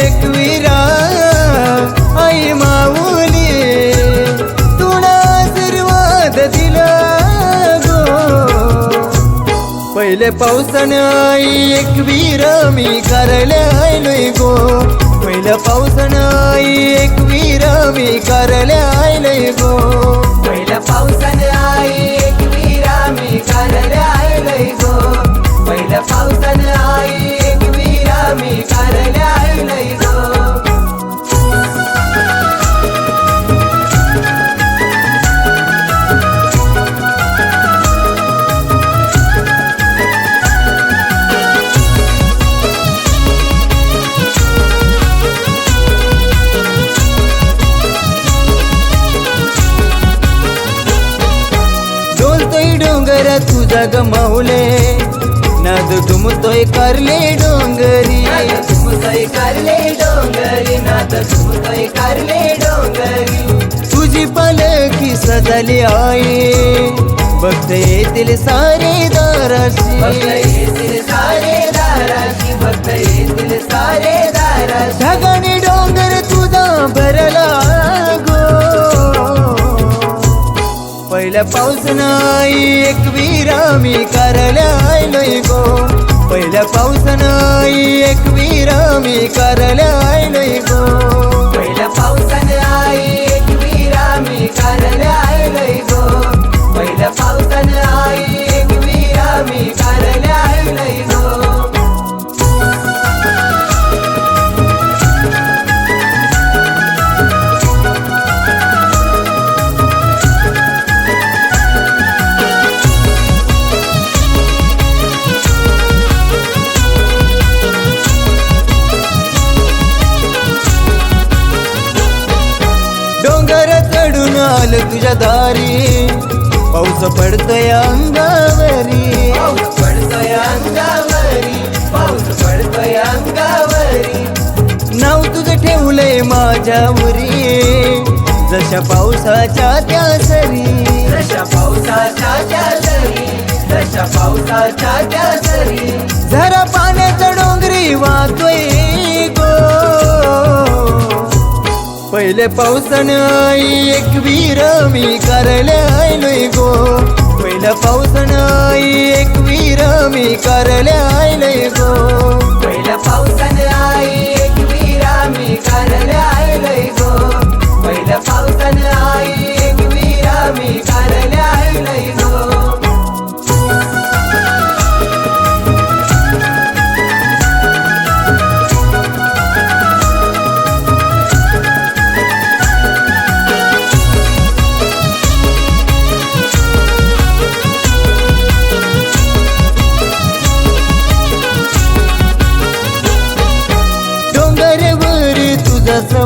एकवीरा आई माऊली तुला आशीर्वाद दिला गो पहिले पावसान आई एकवीरा मी करायला आलोय गो पहिल्या पावसान आई एकवीरा मी करायला आलोय गो पहिल्या पावसान आई एकवीरा मी करायला आलोय गो पहिल्या पावसान आई एकवीरा मी करायला आलोय गो डोंगर तुझा गमावले नाद घुमतोय करले डोंगरी घुमतोय करले डोंगरी नाद घुमतोय करले डोंगरी तुझी पालखी सजली आई भक्त येतील सारे दाराशी भक्त येतील सारे दाराशी भक्त येतील सारे दाराशी ढगाने डोंगर तुझा भरला गो पहिल्या पावसान आई एकवीरा मी करायला आलोय गो पहिल्या पावसान आई एकवीरा मी करायला आलोय गो पहिल्या पावसान आई एकवीरा मी करायला आलोय गो पहिल्या पावसान आई एकवीरा मी करायला आलोय गो डोंगर चढून आलं तुझ्या दारी पाऊस पडतोय अंगावरी पाऊस पडतोय अंगावरी पाऊस पडतोय अंगावरी नाव तुझं ठेवलंय माझ्यावरी जशा पावसाच्या त्या सरी जशा पावसाच्या त्या सरी जशा पावसाच्या त्या सरी झरा पाण्याचा डोंगरी वाहतोय गो पहिले पावसान आई एकवीरा मी करायला आलोय गो पहिल्या पावसान आई एकवीरा मी करायला आलोय गो पहिल्या पावसान आई एकवीरा मी करायला आलोय गो पहिल्या पावसान आई एकवीरा मी करायला आलोय गो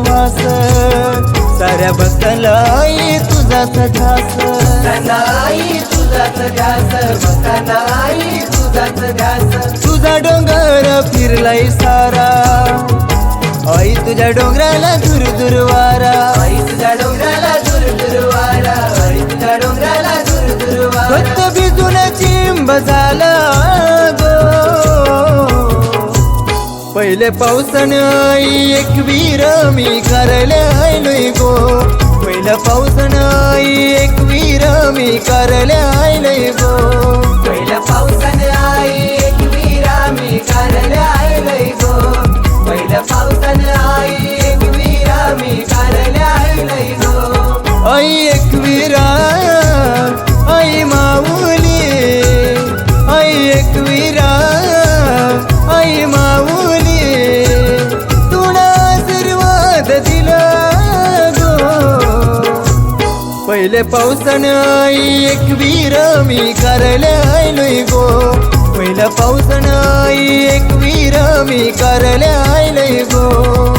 वास साऱ्या भक्ताला आई तुझाच ध्यास आई तुझाच ध्यास भक्तांना आई तुझाच ध्यास तुझा डोंगर फिरलाय सारा आई तुझ्या डोंगराला दूर दूर वारा आई तुझ्या डोंगराला दूर दूर वारा आई तुझ्या डोंगराला दूर दूर वारा भक्त भिजून चिंब झाला गो पहिले पावसान आई एकवीरा मी करायला आलोय गो पहिल्या पावसान आई एकवीरा मी करायला आलोय गो पहिल्या पावसान आई एकवीरा मी करायला आलोय गो पहिल्या पावसान आई एकवीरा मी करायला आलोय गो आई एकवीरा आई माऊली आई एकवीरा आई माऊली तुला आशीर्वाद दिला गो पहिले पावसान आई एकवीरा मी करायला आलोय गो पहिल्या पावसान आई एकवीरा मी करायला आलोय गो